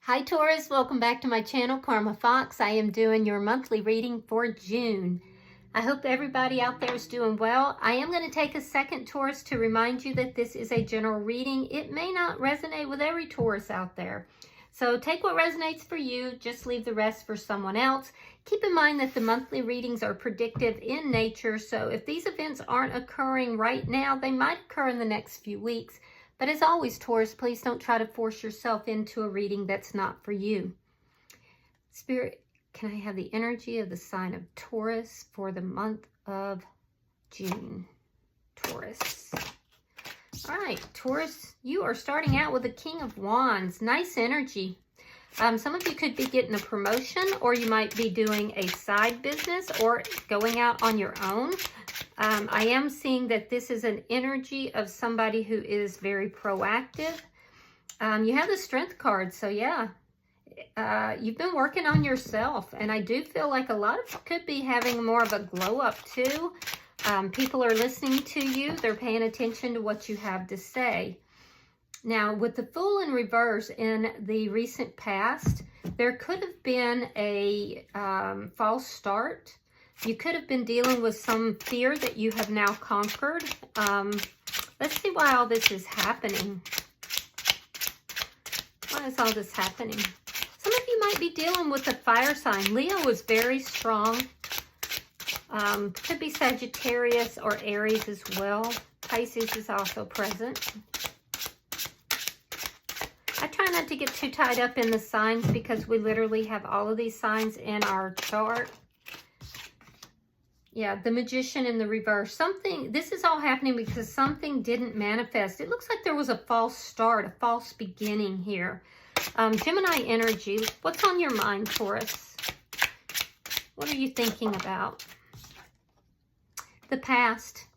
Hi Taurus, welcome back to my channel, Karma Fox. I am doing your monthly reading for June. I hope everybody out there is doing well. I am going to take a second, Taurus, to remind you that this is a general reading. It may not resonate with every Taurus out there. So take what resonates for you, just leave the rest for someone else. Keep in mind that the monthly readings are predictive in nature, so if these events aren't occurring right now, they might occur in the next few weeks. But as always, Taurus, please don't try to force yourself into a reading that's not for you. Spirit, can I have the energy of the sign of Taurus for the month of June? Taurus. All right, Taurus, you are starting out with the King of Wands. Nice energy. Some of you could be getting a promotion, or you might be doing a side business or going out on your own. I am seeing that this is an energy of somebody who is very proactive. You have the Strength card, so yeah, you've been working on yourself, and I do feel like a lot of you could be having more of a glow up too. People are listening to you. They're paying attention to what you have to say. Now, with the Fool in reverse in the recent past, there could have been a false start. You could have been dealing with some fear that you have now conquered. Let's see why all this is happening. Why is all this happening? Some of you might be dealing with a fire sign. Leo is very strong. Could be Sagittarius or Aries as well. Pisces is also present. I try not to get too tied up in the signs because we literally have all of these signs in our chart. Yeah, the Magician in the reverse. This is all happening because something didn't manifest. It looks like there was a false start, a false beginning here. Gemini energy. What's on your mind, Taurus? What are you thinking about? The past.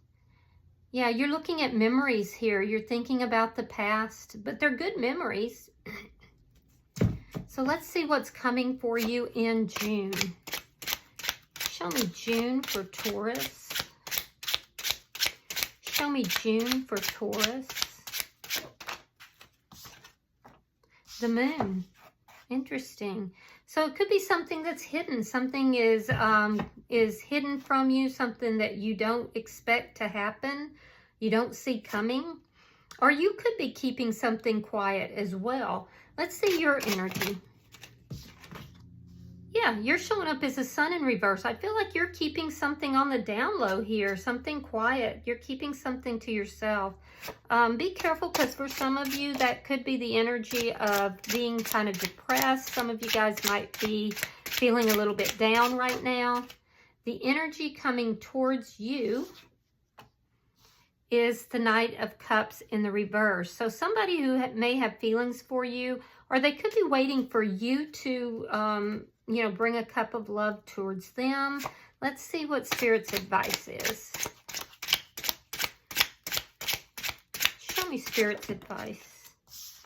Yeah, you're looking at memories here. You're thinking about the past, but they're good memories. So let's see what's coming for you in June. Show me June for Taurus. Show me June for Taurus. The Moon. Interesting. So it could be something that's hidden. Something is hidden from you. Something that you don't expect to happen. You don't see coming. Or you could be keeping something quiet as well. Let's see your energy. Yeah, you're showing up as a Sun in reverse. I feel like you're keeping something on the down low here, something quiet. You're keeping something to yourself. Be careful, because for some of you, that could be the energy of being kind of depressed. Some of you guys might be feeling a little bit down right now. The energy coming towards you is the Knight of Cups in the reverse. So somebody who may have feelings for you, or they could be waiting for you to bring a cup of love towards them. Let's see what Spirit's advice is. Show me Spirit's advice.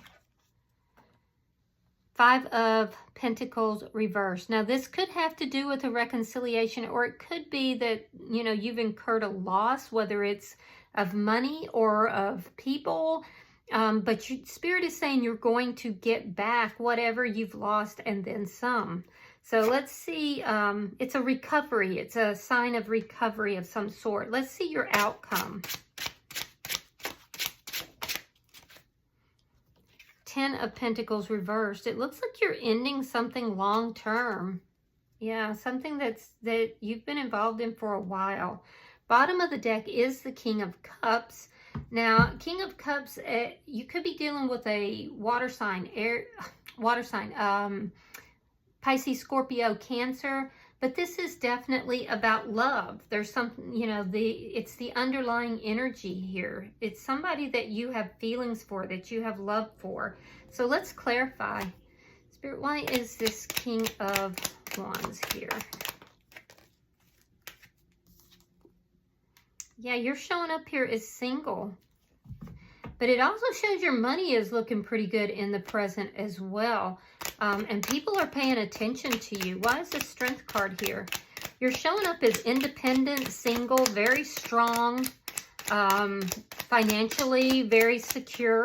Five of Pentacles reversed. Now, this could have to do with a reconciliation, or it could be that, you've incurred a loss, whether it's of money or of people. But Spirit is saying you're going to get back whatever you've lost and then some. So let's see, it's a recovery. It's a sign of recovery of some sort. Let's see your outcome. 10 of Pentacles reversed. It looks like you're ending something long-term. Yeah, something that you've been involved in for a while. Bottom of the deck is the King of Cups. Now, King of Cups, you could be dealing with a water sign, Pisces, Scorpio, Cancer, but this is definitely about love. There's something, it's the underlying energy here. It's somebody that you have feelings for, that you have love for. So let's clarify. Spirit, why is this King of Wands here? Yeah, you're showing up here as single. But it also shows your money is looking pretty good in the present as well. And people are paying attention to you. Why is the Strength card here? You're showing up as independent, single, very strong, financially very secure.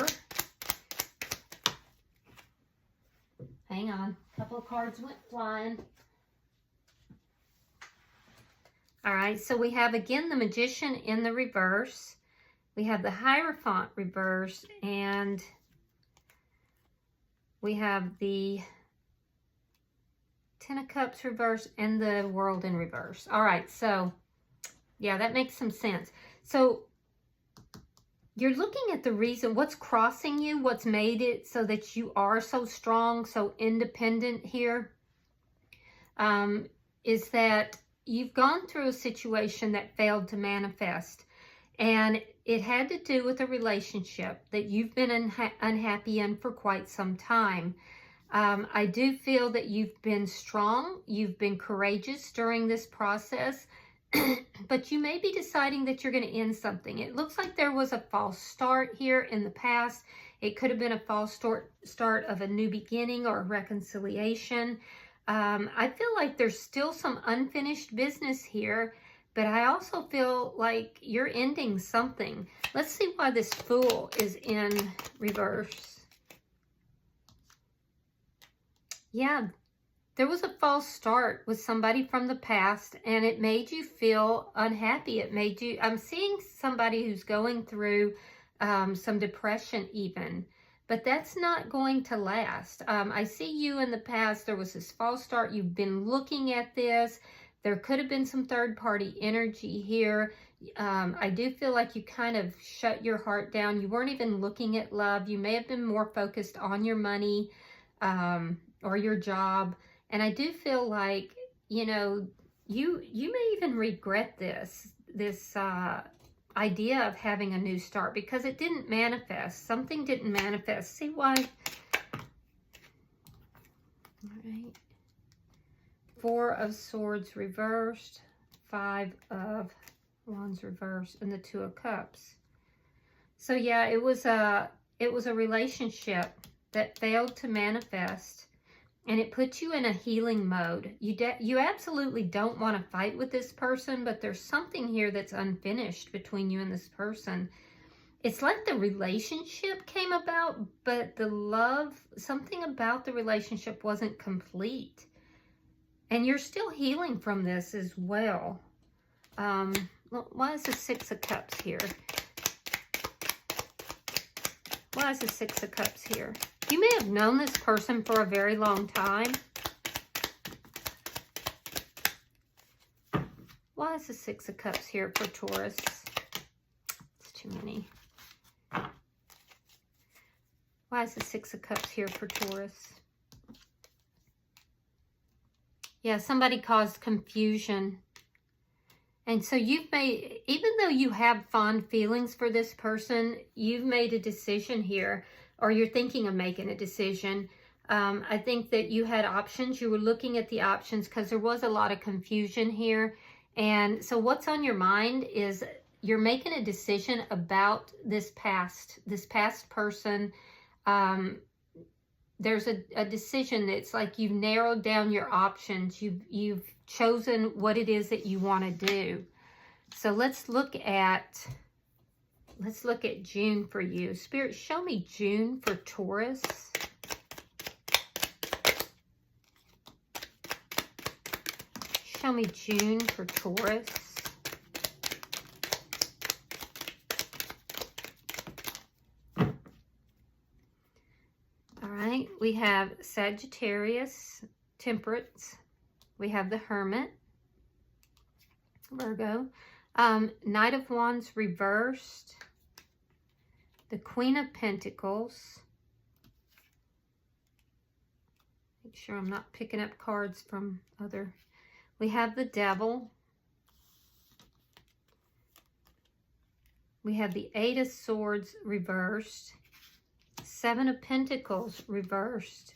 hang on. A couple of cards went flying. All right, so we have, again, the Magician in the reverse. We have the Hierophant reverse, and we have the Ten of Cups reverse and the World in reverse. All right, so yeah, that makes some sense. So you're looking at the reason, what's crossing you, what's made it so that you are so strong, so independent here, is that you've gone through a situation that failed to manifest. And it had to do with a relationship that you've been unhappy in for quite some time. I do feel that you've been strong, you've been courageous during this process, but you may be deciding that you're going to end something. It looks like there was a false start here in the past. It could have been a false start of a new beginning or a reconciliation. I feel like there's still some unfinished business here, but I also feel like you're ending something. Let's see why this Fool is in reverse. Yeah, there was a false start with somebody from the past, and it made you feel unhappy. It made you, I'm seeing somebody who's going through some depression even, but that's not going to last. I see you in the past, there was this false start. You've been looking at this. There could have been some third-party energy here. I do feel like you kind of shut your heart down. You weren't even looking at love. You may have been more focused on your money or your job. And I do feel like, you know, you may even regret this idea of having a new start because it didn't manifest. Something didn't manifest. See why? All right. Four of Swords reversed, Five of Wands reversed, and the Two of Cups. So yeah, it was a relationship that failed to manifest, and it puts you in a healing mode. You absolutely don't want to fight with this person, but there's something here that's unfinished between you and this person. It's like the relationship came about, but the love, something about the relationship wasn't complete. And you're still healing from this as well. Why is the Six of Cups here? Why is the Six of Cups here? You may have known this person for a very long time. Why is the Six of Cups here for Taurus? It's too many. Why is the Six of Cups here for Taurus? Yeah, somebody caused confusion. And so you've made, even though you have fond feelings for this person, you've made a decision here, or you're thinking of making a decision. I think that you had options. You were looking at the options because there was a lot of confusion here. And so what's on your mind is you're making a decision about this past person. There's a decision that's like you've narrowed down your options. You've chosen what it is that you want to do. So let's look at June for you. Spirit, show me June for Taurus. Show me June for Taurus. We have Sagittarius, Temperance. We have the Hermit, Virgo. Knight of Wands reversed. The Queen of Pentacles. Make sure I'm not picking up cards from other. We have the Devil. We have the Eight of Swords reversed. Seven of Pentacles reversed,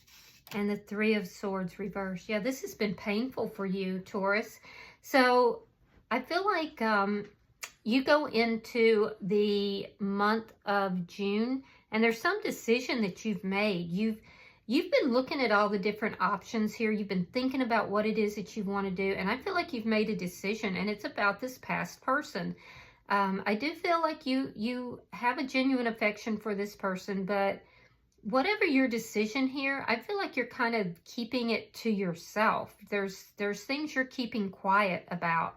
and the Three of Swords reversed. Yeah, this has been painful for you, Taurus. So I feel like you go into the month of June, and there's some decision that you've made. You've been looking at all the different options here. You've been thinking about what it is that you want to do, and I feel like you've made a decision, and it's about this past person. I do feel like you have a genuine affection for this person, but whatever your decision here, I feel like you're kind of keeping it to yourself. There's things you're keeping quiet about.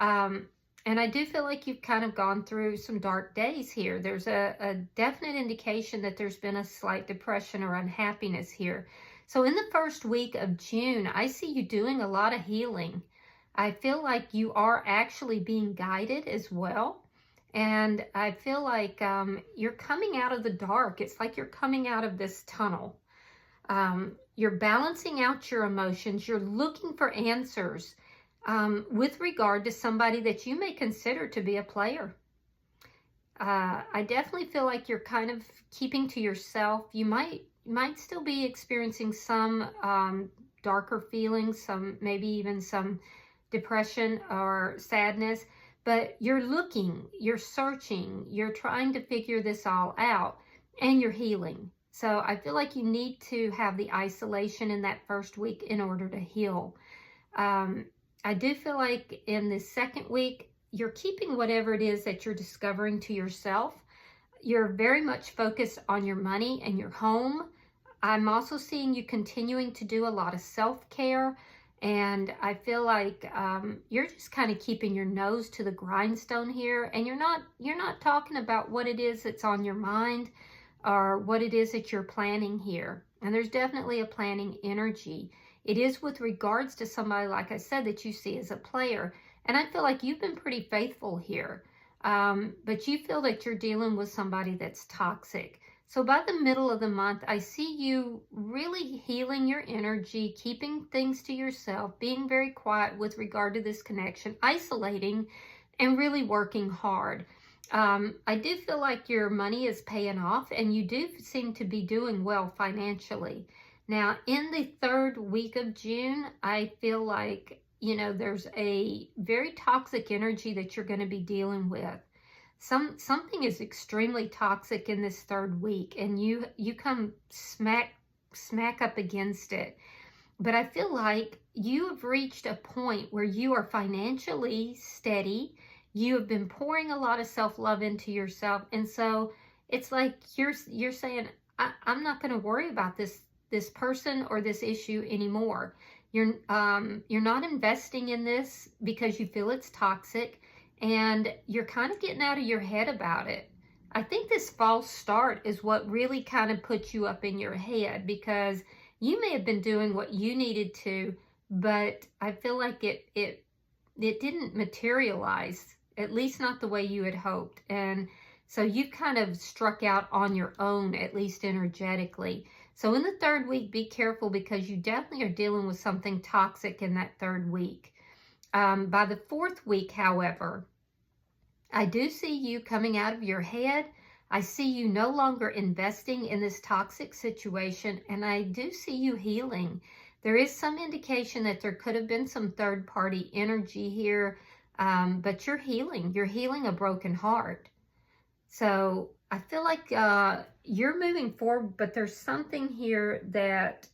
And I do feel like you've kind of gone through some dark days here. There's a definite indication that there's been a slight depression or unhappiness here. So in the first week of June, I see you doing a lot of healing. I feel like you are actually being guided as well. And I feel like you're coming out of the dark. It's like you're coming out of this tunnel. You're balancing out your emotions. You're looking for answers with regard to somebody that you may consider to be a player. I definitely feel like you're kind of keeping to yourself. You might still be experiencing some darker feelings, maybe even some depression or sadness, but you're looking, you're searching, you're trying to figure this all out, and you're healing. So I feel like you need to have the isolation in that first week in order to heal. I do feel like in the second week, you're keeping whatever it is that you're discovering to yourself. You're very much focused on your money and your home. I'm also seeing you continuing to do a lot of self-care, and I feel like you're just kind of keeping your nose to the grindstone here, and you're not talking about what it is that's on your mind or what it is that you're planning here. And there's definitely a planning energy. It is with regards to somebody, like I said, that you see as a player, and I feel like you've been pretty faithful here, but you feel that you're dealing with somebody that's toxic. So by the middle of the month, I see you really healing your energy, keeping things to yourself, being very quiet with regard to this connection, isolating, and really working hard. I do feel like your money is paying off, and you do seem to be doing well financially. Now, in the third week of June, I feel like, there's a very toxic energy that you're going to be dealing with. Something is extremely toxic in this third week, and you come smack up against it. But I feel like you have reached a point where you are financially steady. You have been pouring a lot of self-love into yourself, and so it's like you're saying, I'm not going to worry about this person or this issue anymore. You're not investing in this because you feel it's toxic, and you're kind of getting out of your head about it. I think this false start is what really kind of puts you up in your head, because you may have been doing what you needed to, but I feel like it didn't materialize, at least not the way you had hoped. And so you've kind of struck out on your own, at least energetically. So in the third week, be careful, because you definitely are dealing with something toxic in that third week. By the fourth week, however, I do see you coming out of your head. I see you no longer investing in this toxic situation, and I do see you healing. There is some indication that there could have been some third-party energy here, but you're healing. You're healing a broken heart. So I feel like you're moving forward, but there's something here that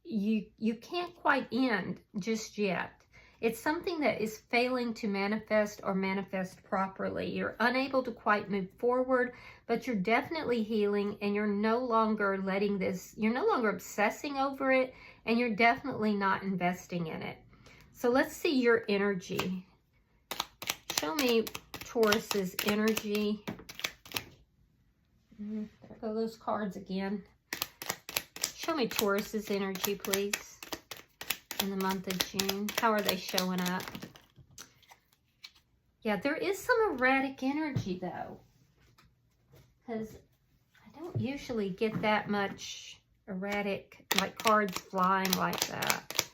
you can't quite end just yet. It's something that is failing to manifest or manifest properly. You're unable to quite move forward, but you're definitely healing, and you're no longer you're no longer obsessing over it, and you're definitely not investing in it. So let's see your energy. Show me Taurus's energy. There go those cards again. Show me Taurus's energy, please, in the month of June. How are they showing up? Yeah, there is some erratic energy, though, because I don't usually get that much erratic, like cards flying like that.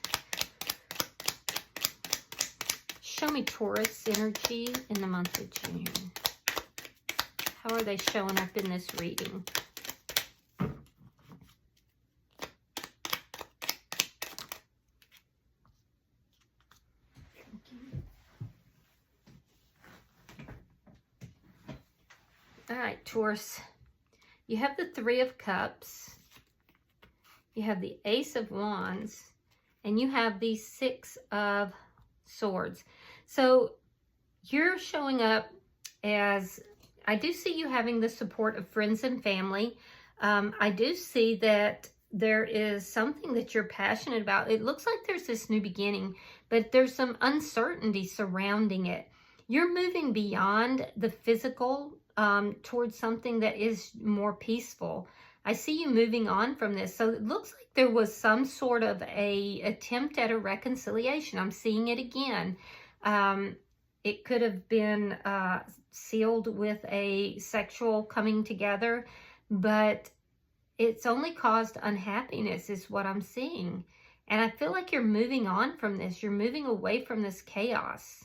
Show me Taurus energy in the month of June. How are they showing up in this reading? All right, Taurus, you have the Three of Cups, you have the Ace of Wands, and you have the Six of Swords. So you're showing up as, I do see you having the support of friends and family. I do see that there is something that you're passionate about. It looks like there's this new beginning, but there's some uncertainty surrounding it. You're moving beyond the physical towards something that is more peaceful. I see you moving on from this. So it looks like there was some sort of a attempt at a reconciliation. I'm seeing it again. It could have been sealed with a sexual coming together, but it's only caused unhappiness is what I'm seeing. And I feel like you're moving on from this. You're moving away from this chaos.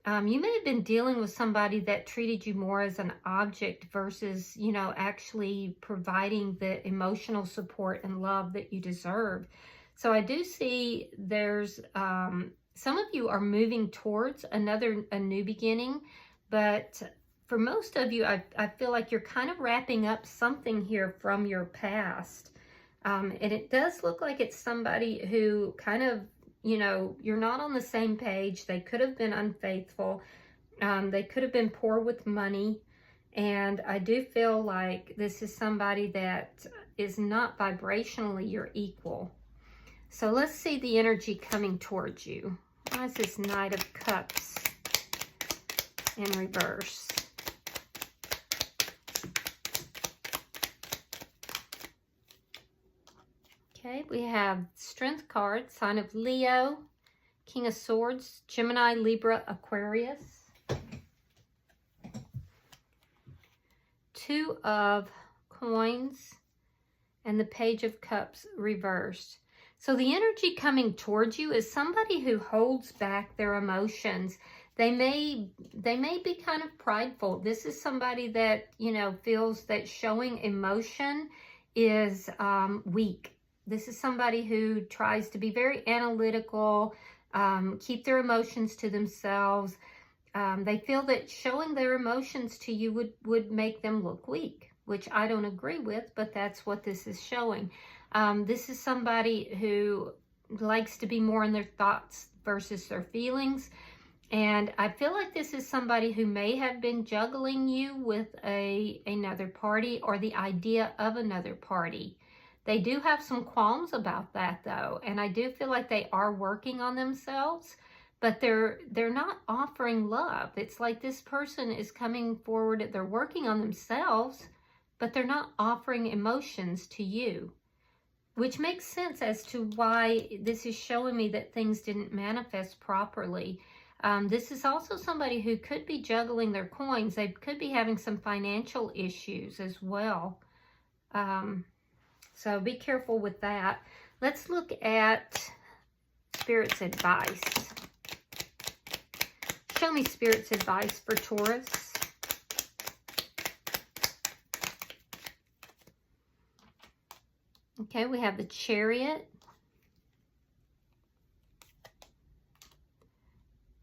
You may have been dealing with somebody that treated you more as an object versus, you know, actually providing the emotional support and love that you deserve. So I do see there's, some of you are moving towards a new beginning, but for most of you, I feel like you're kind of wrapping up something here from your past. And it does look like it's somebody who kind of, you know, you're not on the same page. They could have been unfaithful. They could have been poor with money. And I do feel like this is somebody that is not vibrationally your equal. So let's see the energy coming towards you. Why is this Knight of Cups in reverse? Okay, we have Strength card, sign of Leo, King of Swords, Gemini, Libra, Aquarius. Two of Coins and the Page of Cups reversed. So the energy coming towards you is somebody who holds back their emotions. They may be kind of prideful. This is somebody that, you know, feels that showing emotion is weak. This is somebody who tries to be very analytical, keep their emotions to themselves. They feel that showing their emotions to you would make them look weak, which I don't agree with, but that's what this is showing. This is somebody who likes to be more in their thoughts versus their feelings. And I feel like this is somebody who may have been juggling you with another party or the idea of another party. They do have some qualms about that though, and I do feel like they are working on themselves, but they're not offering love. It's like this person is coming forward, they're working on themselves, but they're not offering emotions to you, which makes sense as to why this is showing me that things didn't manifest properly. This is also somebody who could be juggling their coins. They could be having some financial issues as well. So be careful with that. Let's look at Spirit's advice. Show me Spirit's advice for Taurus. Okay, we have the Chariot,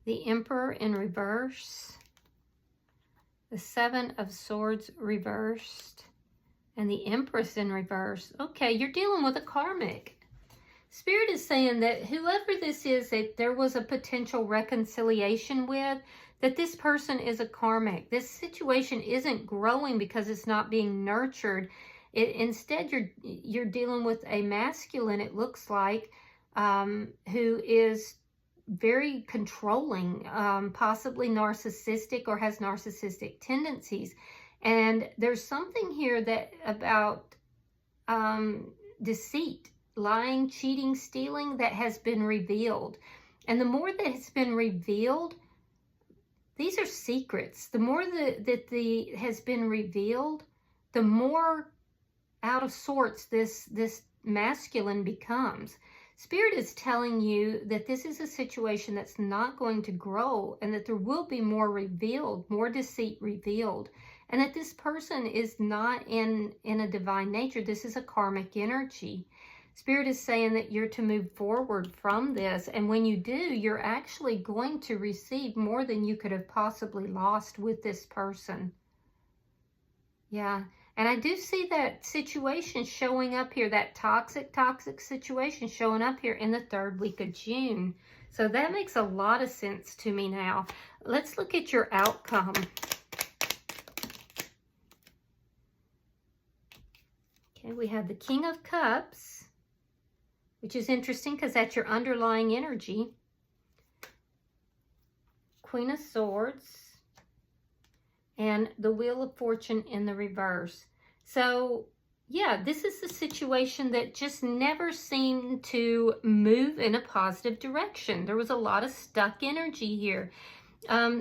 the Emperor in reverse, the Seven of Swords reversed, and the Empress in reverse. Okay, you're dealing with a karmic. Spirit is saying that whoever this is that there was a potential reconciliation with, that this person is a karmic. This situation isn't growing because it's not being nurtured. Instead, you're dealing with a masculine, it looks like, who is very controlling, possibly narcissistic or has narcissistic tendencies. And there's something here that about deceit, lying, cheating, stealing that has been revealed. And the more that has been revealed, these are secrets. The more that has been revealed, the more out of sorts this masculine becomes. Spirit is telling you that this is a situation that's not going to grow and that there will be more revealed, more deceit revealed, and that this person is not in a divine nature. This is a karmic energy. Spirit is saying that you're to move forward from this, and when you do, you're actually going to receive more than you could have possibly lost with this person. Yeah. And I do see that situation showing up here, that toxic situation showing up here in the third week of June. So that makes a lot of sense to me now. Let's look at your outcome. Okay, we have the King of Cups, which is interesting because that's your underlying energy. Queen of Swords, and the Wheel of Fortune in the reverse. So, yeah, this is a situation that just never seemed to move in a positive direction. There was a lot of stuck energy here.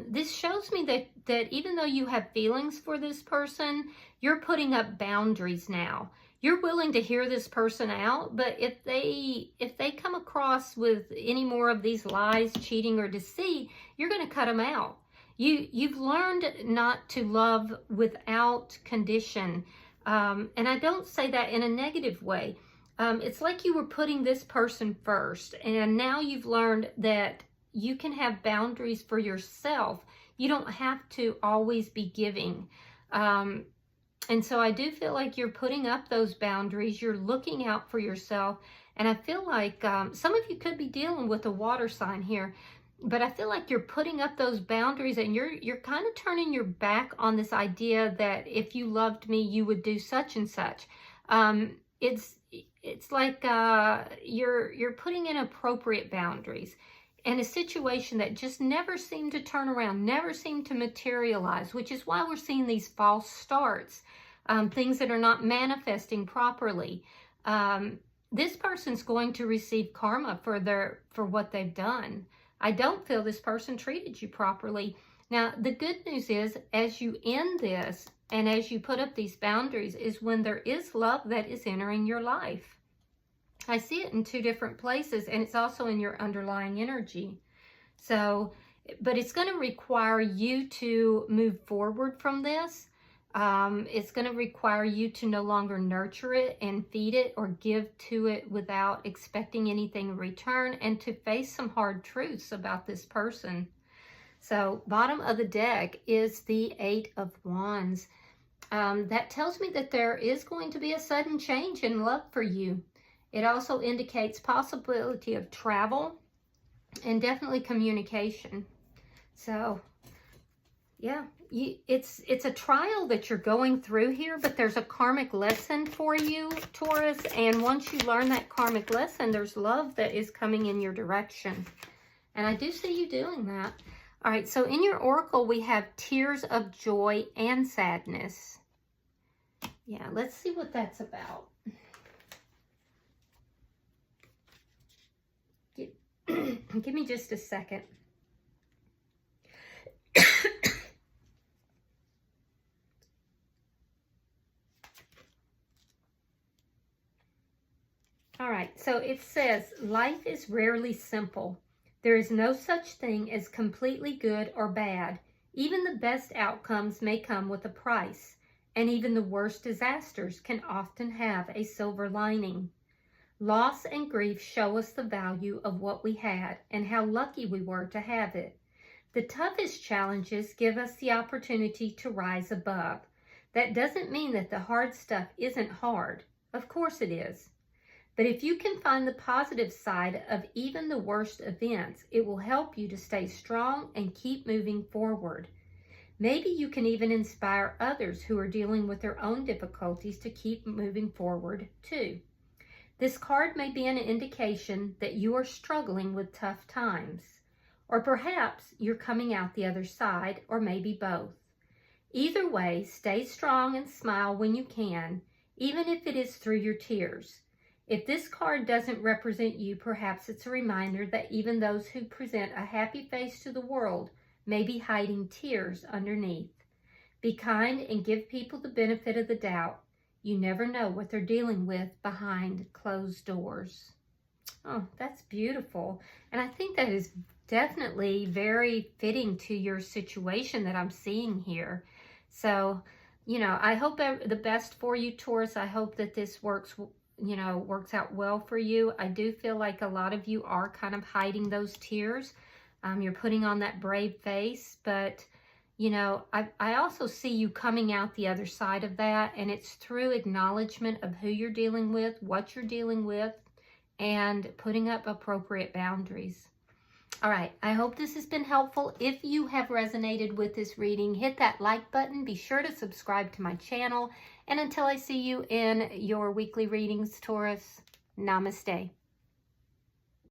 This shows me that even though you have feelings for this person, you're putting up boundaries now. You're willing to hear this person out, but if they come across with any more of these lies, cheating, or deceit, you're going to cut them out. You've learned not to love without condition. And I don't say that in a negative way. It's like you were putting this person first, and now you've learned that you can have boundaries for yourself. You don't have to always be giving. And so I do feel like you're putting up those boundaries. You're looking out for yourself. And I feel like some of you could be dealing with a water sign here. But I feel like you're putting up those boundaries, and you're kind of turning your back on this idea that if you loved me, you would do such and such. It's like you're putting in appropriate boundaries in a situation that just never seemed to turn around, never seemed to materialize, which is why we're seeing these false starts, things that are not manifesting properly. This person's going to receive karma for what they've done. I don't feel this person treated you properly. Now, the good news is, as you end this and as you put up these boundaries, is when there is love that is entering your life. I see it in two different places, and it's also in your underlying energy. So, but it's going to require you to move forward from this. It's going to require you to no longer nurture it and feed it or give to it without expecting anything in return, and to face some hard truths about this person. So bottom of the deck is the Eight of Wands. That tells me that there is going to be a sudden change in love for you. It also indicates possibility of travel and definitely communication. So yeah, it's a trial that you're going through here, but there's a karmic lesson for you, Taurus. And once you learn that karmic lesson, there's love that is coming in your direction. And I do see you doing that. All right, so in your oracle, we have tears of joy and sadness. Yeah, let's see what that's about. Give me just a second. All right, so it says, life is rarely simple. There is no such thing as completely good or bad. Even the best outcomes may come with a price, and even the worst disasters can often have a silver lining. Loss and grief show us the value of what we had and how lucky we were to have it. The toughest challenges give us the opportunity to rise above. That doesn't mean that the hard stuff isn't hard. Of course it is. But if you can find the positive side of even the worst events, it will help you to stay strong and keep moving forward. Maybe you can even inspire others who are dealing with their own difficulties to keep moving forward too. This card may be an indication that you are struggling with tough times, or perhaps you're coming out the other side, or maybe both. Either way, stay strong and smile when you can, even if it is through your tears. If this card doesn't represent you, perhaps it's a reminder that even those who present a happy face to the world may be hiding tears underneath. Be kind and give people the benefit of the doubt. You never know what they're dealing with behind closed doors. Oh, that's beautiful. And I think that is definitely very fitting to your situation that I'm seeing here. So, you know, I hope the best for you, Taurus. I hope that this works out well for you. I do feel like a lot of you are kind of hiding those tears. You're putting on that brave face, but you know, I also see you coming out the other side of that, and it's through acknowledgement of who you're dealing with, what you're dealing with, and putting up appropriate boundaries. All right, I hope this has been helpful. If you have resonated with this reading, hit that like button. Be sure to subscribe to my channel. And until I see you in your weekly readings, Taurus, namaste.